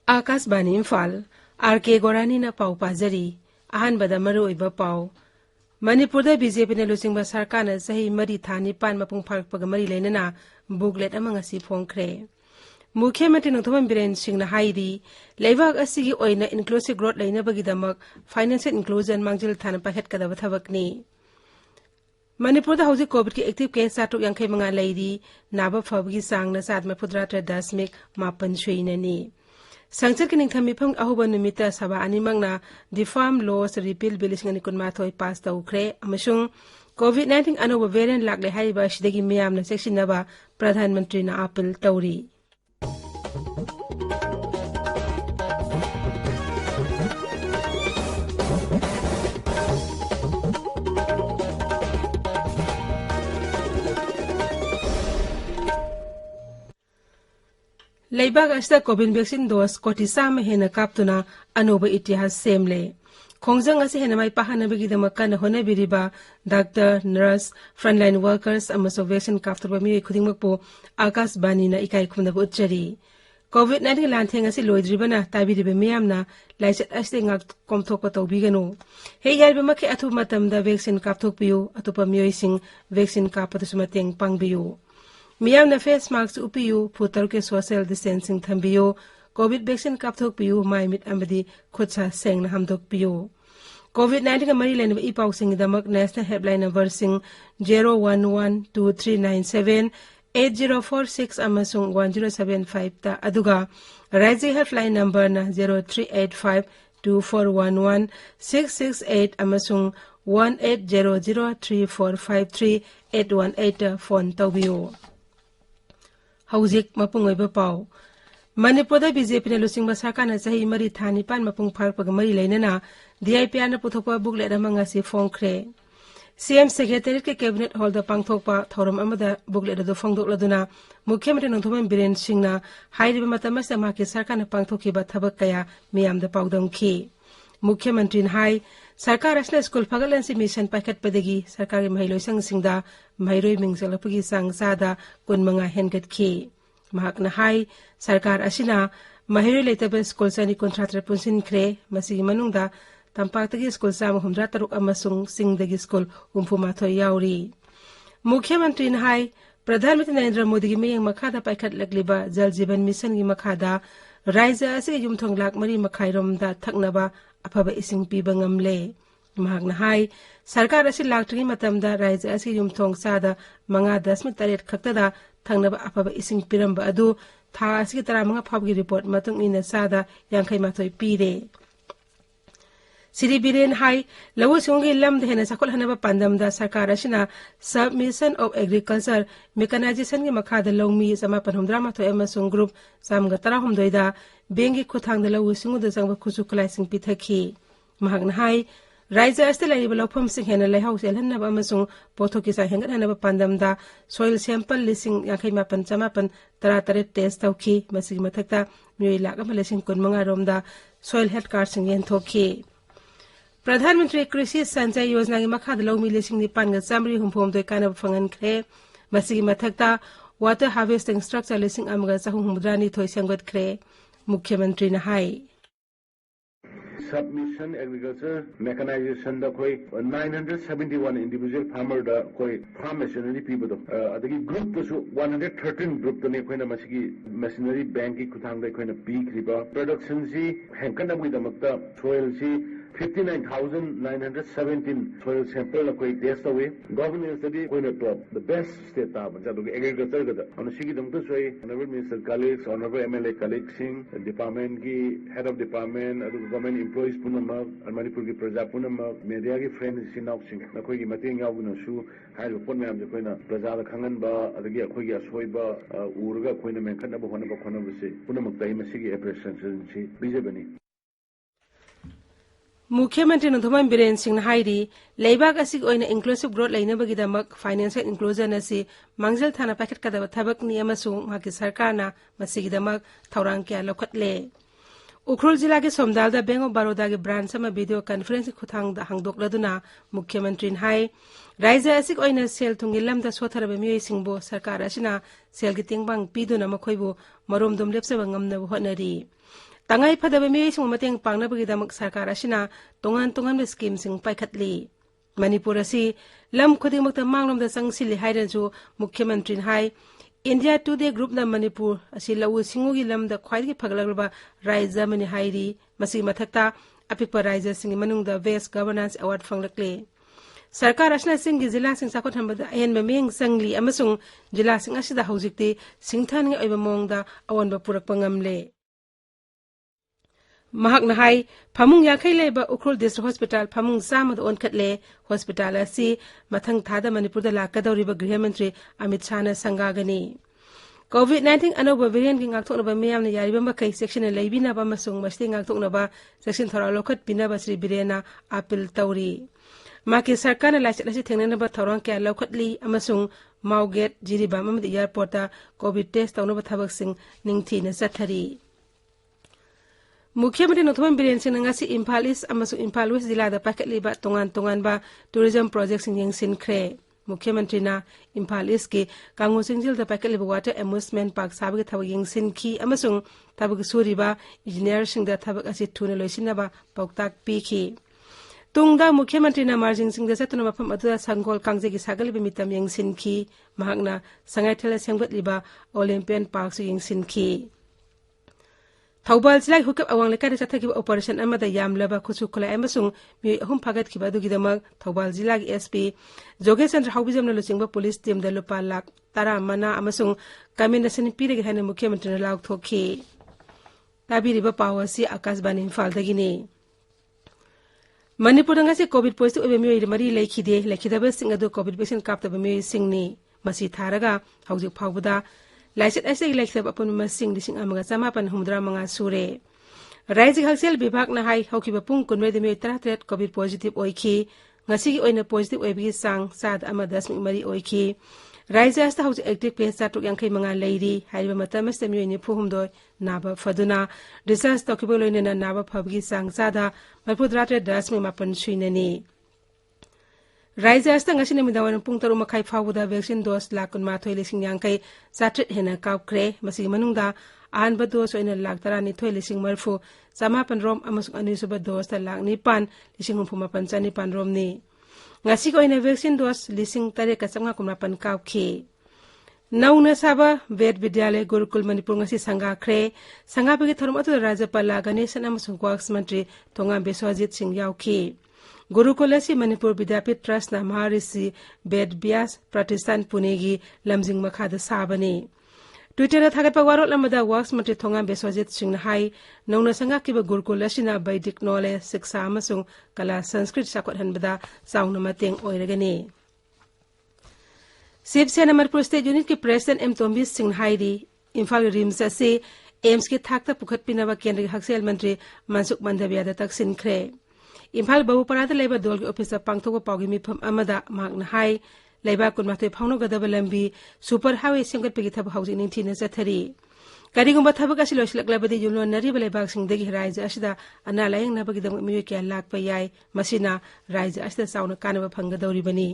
Akashvani Imphal R K. गोरानी ना पाउ पाजरी आहन बदा मरु इबा पाउ मणिपुर दा बीजेपी ने लुसिंग बा सरकार ना सही मरी थानी पान मपुंग फारक पग मरी लेना बुकलेट अमंग असि फोंख्रे मुख्यमंत्री नोथोमन बिरेन सिंह ना हाइरी लेबाग असि गी ओइना इनक्लूसिव ग्रोथ लेना बगिदमक फाइनेंशियल इंक्लूजन मांगजिल थाना पाहेट कदब थबकनी मणिपुर दा हौजी कोविड की एक्टिव केस 735 लेरी नाबा फबगी सांग ना 7.3 सुइननी संसद की निंगथम मिफम अहुबन निमित्ता सभा अनिमंगना दि farm laws repeal bill 2019 pass तौख्रे अमसुंग कोविड-19 अनोबा वेरिएंट लागले हाइबा सिदगी मियामना सेक्सिनबा प्रधानमंत्री ना अपील तौरी लेबाग अस्ता कोविड वैक्सीन डोज कोटी साम हेना कापतुना अनोबा इतिहास सेमले खोंजंग असे हेना माइ पाहनबगिदमक कन होनबिरिबा डॉक्टर नर्स फ्रंटलाइन वर्कर्स अमसो वैक्सीन कापतुबा मिय खुदिंगमकपो आकाशवाणी ना इकाई खुमदब उच्चरी कोविड-19 लांथेंग असे लोइद्रिबना ताबिरिबे मियामना लाइसेट अस्ते ngak komthokpa tawbigano he yalbe makhe athu matamda vaccine कापथोकपियो अतोपा मियसिंग वैक्सीन कापतसु मतेंग पांगबियो मियामना फेस मास्क उपियो फुटर के सोशल डिस्टेंसिंग थंबियो कोविड वैक्सीन कापथोकपियो माइमिट अमदी खुदसा सेंगना हमदोकपियो कोविड-19 का मरी लेने इपाउ सिंग दमक नेशनल हेल्पलाइन नंबर सिंग 01123978 8046 अमसुंग 1075 ता अदुगा राज्य हेल्पलाइन नंबर ना 0385 2411 668 अमसुंग 18003453 818 फोन तौबियो हौजिक मपुंग ओइबा पाउ मणिपुर दा बीजेपी ने लुसिंग बा सरकार ना सही मरी थानी पान मपुंग फारपग मरी लेना डीआईपीआर ना पुथोपा बुकलेट अमंगा से फोंख्रे सीएम सेक्रेटरीट के कैबिनेट हॉल दा पांगथोकपा थौरम अमदा बुकलेट दो फोंगदोकलदुना मुख्यमंत्री नोथोमन बिरेन सिंह ना हाइरिबा मतमस मा के सरकार ना पांगथोकिबा थबक कया मियाम दा पाउदमखी मुख्यमंत्री ने हाई सरकार असना स्कूल फगलन मिशन पाखटपदगी सरकारी महिला संघसिंगदा महिरोई मिंगजलपगी सांगसादा कुनमंगा हेनगतखी महाकना हाई सरकार असिना महिरोई लेतब स्कूल सनी कुंट्रात्र पुनसिनख्रे मसिगी मनुंगदा तंपाक्तगी स्कूल साम 103 अमसुंग सिंगदगी स्कूल 34 याउरी मुख्यमंत्री ने हाई प्रधानमंत्री नरेंद्र मोदी की मियंग मखादा पाखटलगलिबा जल जीवन मिशन की मखादा राज्य असिगे युमथोंग लाख मरी मखाइरोमदा थकनबा अफबा इसिंग पीबा ngamle महाकना हाई सरकार असि लाक्टगी मतमदा राज्य असि युमथोंग सादा 5.3 खक्तदा थंगनबा अफबा इसिंग पिरंबा अदु था असि तरामंगा फाबगी रिपोर्ट मतुंग इन सादा 58 पीरे सिरी बिरेन हाई लवु सुंगी लम देना सकोल हनबा पंदमदा सरकार असिना सबमिशन ऑफ एग्रीकल्चर मेकनाइजेशन के मखादा लौमी समापन 113 अमसुंग ग्रुप सामगा 13 दा बेंगी खुथांग लवु सुंगुदा संग खुसु क्लाइसिंग पिथखी महाकना हाई राज्य अस्ते लाइबा लौफम सिंह हेना लेहाउ सेलहनबा अमसुंग पोथोकी सा हेंगत हनबा पंदमदा सोइल सैंपल लिसिंग 58 टेस्ट तौखी मसिग मथक्ता मियोइ लाख अमा लिसिंग 15 रोमदा सोइल हेल्थ कार्ड सिंग येनथोखी प्रधानमंत्री कृषि संचय योजना की मखाद लौमी लिसिंग निपान चामरी हुमफोम दोय कानब फंगनख्रे मसिगी मथक्ता वाटर हार्वेस्टिंग स्ट्रक्चर लिसिंग अमगा चाहुम हुमद्रानी थोय सेंगतख्रे मुख्यमंत्री ने हाई सबमिशन एग्रीकल्चर मेकनाइजेशन दा कोई 971 इंडिविजुअल फार्मर दा कोई फार्म मशीनरी पीबदो अदगी ग्रुप तो 113 ग्रुप तो ने कोइना मसिगी मशीनरी बैंक की खुथांग दा कोइना पीखरिबा प्रोडक्शन सी हेंकन दा मुइदमक्ता soil C 59,917 soil sample na koi test away government study koi na top the best state ta banja do agriculture ga on sigi dum to soi honorable minister colleagues honorable MLA colleagues sing department ki head of department adu government employees punama Manipur ki praja punama media ki friends sinok sing na koi ki mateng yaw na su hai lo pon myam je koi na praja da khangan ba adagi khoi gi asoi ba urga koi na menkhan ba hona ba khona ba se punama tai masigi appreciation si bije bani मुख्यमंत्री नोथोमन villain Singh हाइरी लेबाग असि ओइना inclusive growth लेनबगिदमक financial inclusion असि मांगजल थाना packet कदब थबक नियमसु माकी सरकारना मसिगिदमक थौरांग क्या लखतले उखरुल जिला के सोमदाल bank of Baroda के branch में वीडियो कॉन्फ्रेंस खुथांग हांगदोकलदुना मुख्यमंत्री हाई राज्य असिक ओइना सेल थुंगी लमदा सोथरब मियोइसिंगबो सरकार असिना सेल की तेंगबांग पीदुना मखोइबो मरोमदुम लेप्सबा ngamnaba hotnari tangai phadaba miyoising mateng pangnabagi सरकार असिना तोंगान तोंगान स्कीम सिंग पाइखतली मणिपुर असि लम खुदिमक्ता मांगलमदा संगसिलि हाइरनजु मुख्यमंत्री हाई इंडिया टुडे ग्रुप न मणिपुर असि लउ सिंगुगी लमदा ख्वाइदगी फगलगलबा राज्य मनि हाइरी मसि मथक्ता अपिकपा राज्य सिंगी मनुंगदा बेस्ट गवर्नेंस अवार्ड फंगलक्ले सरकार असना सिंगी जिला सिंग साखोत हंबदा अहेन मेंग संगली अमसुंग जिला सिंग असिदा हौजिकती सिंगथानी ओइबा मोंगदा अवनबा पुरकपा ngamle महक नहाई फमुंग याखै लेबा उखरुल डिस्ट्रिक्ट हॉस्पिटल फमुंग सामद ओनखटले हॉस्पिटल असि मथंग थादा मणिपुरदा लाकदौरिबा गृह मंत्री अमित शाह न संगागनी कोविड-19 अनोबा वेरिएंट की ngakthoknaba miyamna yariba makai section leibinaba masung masti ngakthoknaba section thora lokhat pinaba Shri बिरेना अपील तौरी माके सरकार लाइसेंस असि थेंगनबा थौरंग क्या लौखटली अमसुंग माउगेट जिरिबा ममद एयरपोर्ट कोविड टेस्ट तौनबा थबक सिंग निंगथीना चथरी मुख्यमंत्री नोथोम Biren Singh ngasi Imphal East अमसुंग Imphal West जिला दा पाखटलीबा तोंगान तोंगान बा टूरिज्म प्रोजेक्ट सिंग यंगसिनख्रे मुख्यमंत्री ना Imphal East के कांगो सिंगजिल दा पाखटलीबा वाटर एम्यूजमेंट पार्क साबगे थबक यंगसिनखी अमसुंग थबक सुरिबा इंजीनियर सिंग दा थबक असि थुना लोइसिनबा पौताक पीखी तुंगदा मुख्यमंत्री ना मार्जिंग सिंह दा सतुना मफम अदुदा संगोल कांगजेगी सागलिबा मितम यंगसिनखी महकना संगाइथला सेंगबतलिबा ओलंपियन पार्क सु यंगसिनखी थौबाल जिला हुकप अवांग लेकादे चथकिबा ऑपरेशन अमदा यामलबा खुसु खुला अमसुंग मिय अहुम फागतखिबा दुगिदमक थौबाल जिला की एसपी जोगेचंद्र हाउबिजमना लुचिंगबा पुलिस टीम दा लुपा लाख 10 मना अमसुंग कमेंडेशन पीरगे हाने मुख्यमंत्री ना लाउथोखि ताबिरिबा पावसी आकाशबाणी इम्फाल दगिने मणिपुर ngasi कोविड पॉजिटिव ओबे मिय मरी लेखिदे लेखिदबा सिंग अदु कोविड वैक्सीन कापतबा मिय सिंगनी मसी थारगा हौजिक फावबदा लाइसेंस ऐसे इलेक्शन अपन मसिंग लिसिंग अमगा समापन हुमद्रा मंगा सुरे राज्य हक्सेल विभाग न हाई हौकिबा पुंग कुनवेद मिय 33 कोविड पॉजिटिव ओइखि ngasi gi oina positive oibigi sang sad ama 10 oikhi राज्य अस्ता हौज एक्टिव केस चाटुक यांखै मंगा लेरी हाइबा मतम मस्त मिय नि फुहुमदोय नाबा फदुना रिसर्च तोकिबो लोइनेना नाबा फबगी sang sada मफुद्राटे 10 सुइननी राज्य अस्ता ngasi namidawan pung 3 makhai फावदा वैक्सीन डोज लाख 12,000 यांखै साट्रिट हेना काउक्रे मसि मनुंगदा आनबा डोज ओइना लाख 12,000 मरफु समापन रोम अमसुंग अनिसुबा डोज ता लाख 9,9,5,5 रोम नि ngasi ko ina vaccine dose 3,9,9 काउखि नौना साबा वेद विद्यालय गुरुकुल मणिपुर ngasi संगा ख्रे संगा बगे थरम अतु राज्यपाल गणेशन अमसुंग क्वाक्स मंत्री तोंगा बेसवाजित सिंह याउखि गुरुकुल असि मणिपुर विद्यापीठ ट्रस्ट ना महर्षि वेद व्यास प्रतिष्ठान पुनेगी लमजिंग मखादा साबनी ट्विटर थागत पवारो लमदा वर्क्स मंत्री थोंगा बेसवाजित सिंह हाई नौना संगा किबा गुरुकुल असिना वैदिक नॉलेज शिक्षा अमसुंग कला संस्कृत साखोत हनबदा साउना मतेंग ओइरगनी शिवसेना मणिपुर स्टेट यूनिट के प्रेसिडेंट एम तोम्बी सिंह हाईरी इम्फाल रिम्स असे एम्स के थाकता पुखतपिनबा केंद्र हक्सेल मंत्री मनसुख मंडविया तकसिनख्रे इम्फाल बहुपरादा लेबा दोल के ऑफिस पांगथोक पाउगी मिफम अमदा मागना हाई लेबा कुनमाथे फाउनगदब लंबी सुपर हाईवे सेंगतपगी थब हाउसिंग निंथीना चथरी करिगुंबा थबक असि लोइसलक्लबदि युनो नरिबा लेबाक सिंगदगी राज्य असिदा अना लायंग नबगिदम मिय क्या लाखपा याय मसिना राज्य असिदा साउना कानबा फंगदौरिबनी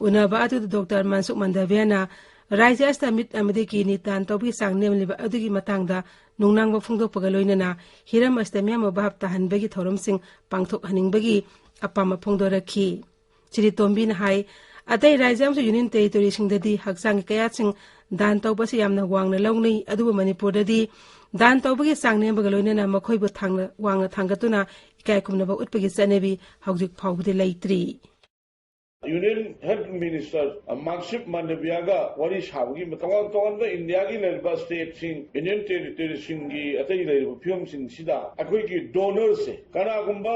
उनबा अदु डॉक्टर मनसुख मंडवियाना राज्य असिदा मित अमदि की नितान तौबी सांग नेमलिबा अदुगी मतंगदा नुंगनांगबा फुंगदोकपगा लोइनना हिरम असिदा म्याम बाप ताहनबगी थौरमसिंग पांगथोक हनिंगबगी अपामा फुंगदोरखी चिरि तोम्बीना हाई अतै राज्य अमसु यूनियन टेरिटोरी सिंगददी हक्सांग कयासिंग दान तौबसी यामना वांगना लौनै अदुबा मणिपुरददी दान तौबगी सांगनेबगा लोइनना मखोइबु थांगना वांगना थांगतुना इकायकुमनबा उत्पगी चनेबी हौजिक फाउबदि लैत्री यूनियन हेल्थ मिनिस्टर मार्कशिप मांडवियागा वरी साबगी तोंग इंडिया की लेबा स्टेट सिंग यूनियन टेरिटोरी सिंगी अतै लेबा फिल्म सिंग सिदा अखोइगी डोनर्स से कनागुंबा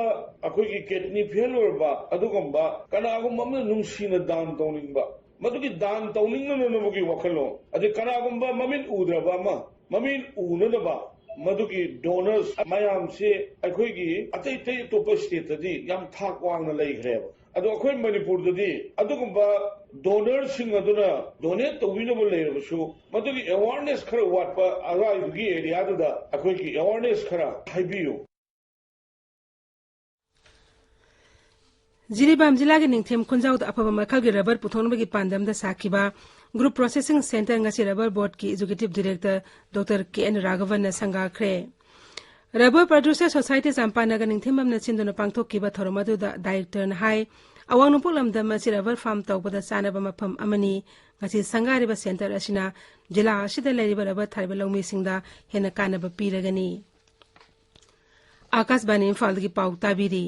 अखोइगी किडनी फेलियर बा अदुगुंबा कनागुंबा म नुंसिना दान तौनिंगबा मदुगी दान तौनिंगननबगी वखलो अदि कनागुंबा ममिन उद्रबा ममिन उननबा मदुगी डोनर्स मयाम से अखोइगी अतै तोप स्टेट तदी याम थाक वांगना लैग्रेबा अदो अखोइ Manipur ददी अदुगुंबा donors sing aduna donate to winnable layer su matugi awareness khara watpa agai gi area da akoi ki awareness khara haibiyu Jiribam जिला के निंगथेम खुंजाउ द अफब मखल के रबर पुथोनब की पांदम द साखिबा group processing centre ngasi rubber board की executive director doctor K N. Raghavan ने संगाख्रे रबर प्रोड्यूसर सोसाइटी संपानगर निंगथेम बम नचिंदन पांगथोकिबा थोरमदु द डायरेक्टर न हाई अवांगनुपुल लमदम मसि रबर फार्म तौबद सानब मफम अमनी ngasi संगारिबा सेंटर असिना जिला असिद लेरिबा रबर थारिबा लौमी सिंगदा हेन कानब पीरगनी आकाशवाणी इम्फाल की पाउ ताबिरी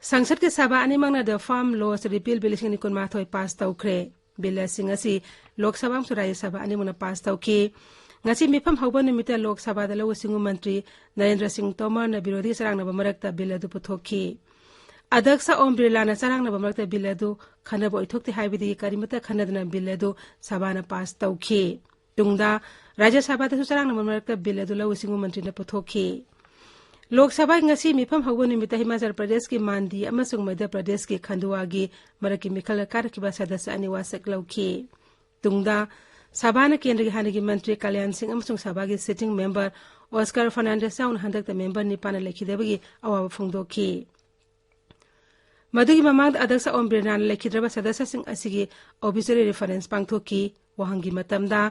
संसद के सभा अनिमंगना द फार्म लॉस रिपील बिल सिंग निकुन माथोय पास तौख्रे बिल सिंग असि लोकसभा अमसुं राज्य सभा अनिमंगना पास तौखि ngasi mifam hauba numita lok sabha da lawu singu mantri narendra singh tomar na birodhi sarangna bamarakta bill adu puthokhi adaksa om birla na sarangna bamarakta bill adu khanabo ithokti haibidi karimata khanadna bill adu sabana pass tauki tungda rajya sabha da sarangna bamarakta bill adu lawu singu mantri na puthokhi lok sabha ngasi mifam hauba numita himachal pradesh ki mandi amasung madhya pradesh ki khandua gi maraki mikhal karkiba sadasya aniwasak lauki tungda Sabana Kendra की हाने की मंत्री कल्याण सिंह अमसुंग सभा की sitting member Oscar Fernandes साउन हंदक the member निपान लेखिदेबगी अवाब फोंगदोखी मदुगी ममांग अध्यक्ष ओम बिरनान लेखिद्रबा सदस्य Singh असिगी obviously reference पांगथोकी वहांगी मतमदा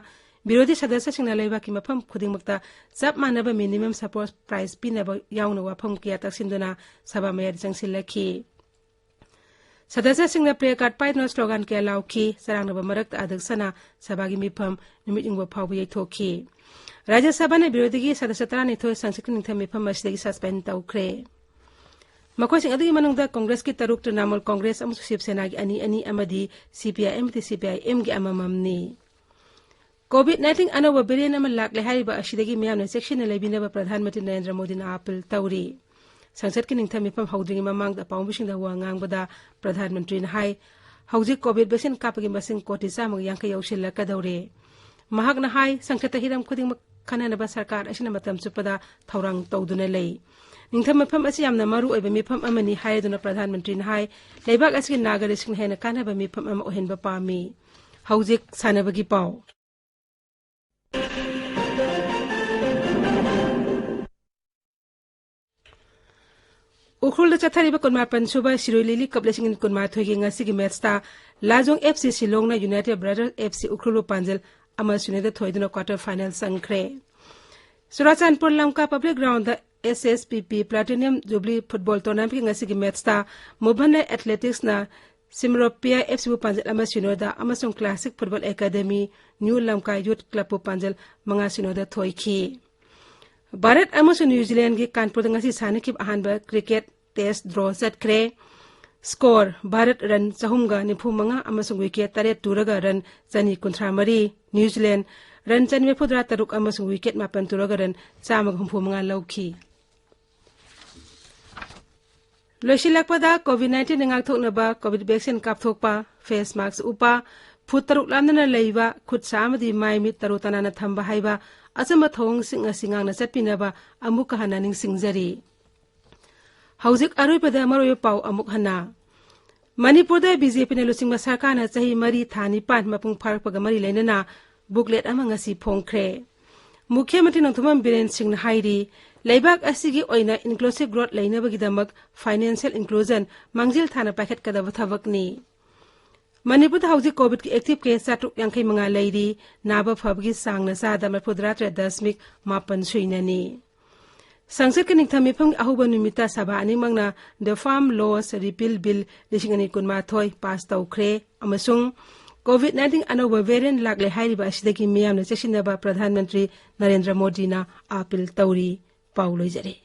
विरोधी सदस्य सिंह लेबा की मफम खुदिंगमक्ता सब मानब मिनिमम सपोर्ट प्राइस पिनब याउन वाफम किया तक्सिंदुना सभा मेयर जंगसिलखी सदस्य सिंह ने प्ले कार्ड पाइनो स्लोगन के लाउखी सरंगनब मरक्त अध्यक्षना सभा की मिफम निमित इंगो फाउ येथोखी राज्य सभा ने विरोधी की सदस्यता निथो संसद की निथम मिफम मसदगी सस्पेंड तौख्रे मखोय सिंह अदगी मनुंगदा कांग्रेस की तरुक तृणमूल कांग्रेस अमसु शिवसेना की अनि अमदी सीपीआईएम ति सीपीआईएम की अमममनी कोविड-19 अनोब वेरिएंट अम लाकले हारिबा असिदगी मियामने सेक्शन लेबिनब प्रधानमंत्री नरेंद्र मोदी ना अपील तौरी संसद की निंगथम मिफम हौद्रिंग ममांग द पाउंबिसिंग द वांगांगबदा प्रधानमंत्री ने हाई हौजिक कोविड वैक्सीन कापगी मसिंग कोटी चामग यांख यौसिल्लकदौरे महाकना हाई संकट हिरम खुदिंग खननब सरकार असिना मतम चुपदा थौरंग तौदुना लई निंगथम मिफम असि यामना मरु ओइबे मिफम अमनी हायदुना प्रधानमंत्री ने हाई लेबाक असि नागरिकसिंग हेना कानब मिफम अम ओहेनबा पामी हौजिक सानबगी पाउ उखरुल चथारिबा कुनमापन सुबा सिरोइलिली कपलेसिंग कुनमा थोगी ngasi मैचता लाजोंग एफसी शिलोंगना यूनाइटेड ब्रदर्स एफसी उखरुल पांजल अमा सुनेदा थोइदुना क्वार्टर फाइनल संख्रे सुराचानपुर लंका पब्लिक ग्राउंड द SSPP platinum jubilee football tournament की ngasi मैचता मोबन एथलेटिक्स ना सिमरोपिया एफसी पांजल अमा सुनोदा अमसोंग classic football academy new Lamka youth club पांजल मंगा सुनोदा थोइखी भारत अमसुंग न्यूजीलैंड की कानपुर ngasi सानखिब अहानबा क्रिकेट टेस्ट ड्रॉ चटख्रे स्कोर भारत रन 495 अमसुंग विकेट 3 तुरगा रन 153 न्यूजीलैंड रन 143 अमसुंग विकेट 8 तुरगा रन 165 लौखी लोइसिलकपदा कोविड-19 नंगाथोकनबा कोविड वैक्सीन कापथोकपा फेस मास्क उपा फुट तरुक लामना लेबा खुद सामदी माइ मिट तरो तनाना थंबा हाइबा असम थोंग सिंग सिंगांगना चटपिनबा अमुक हना निंग सिंगजरी हौजिक अरोइबदा मरोय पाउ अमुक हना मणिपुर बीजेपी ने लुसिंग सरकार ना चाही मरी थानी पान मपुंग फारपगा मरी लेनना बुकलेट अमा ngasi फोंख्रे मुख्यमंत्री नथुमम बिरेन सिंह हाइरी लेबाक असिगी ओइना इनक्लूसिव ग्रोथ लेनबगिदमक फाइनेंशियल इंक्लूजन मंगजिल थाना पैकेट कदब थवकनी मणिपुर हौजिक कोविड की एक्टिव केस 385 लेरी नाबा फबगी सांगना सादा मफुद्रात्रे 10.8 सुइननी संसद के निथम मिफम अहुब निमिता सभा अनिमंगना द farm laws repeal bill 2019 pass तौख्रे अमसुंग कोविड-19 अनोब वेरिएंट लाकले हाइरिबा असिदगी मियामने चेसिनबा प्रधानमंत्री नरेंद्र मोदी ना अपील तौरी पाउलोइजरे।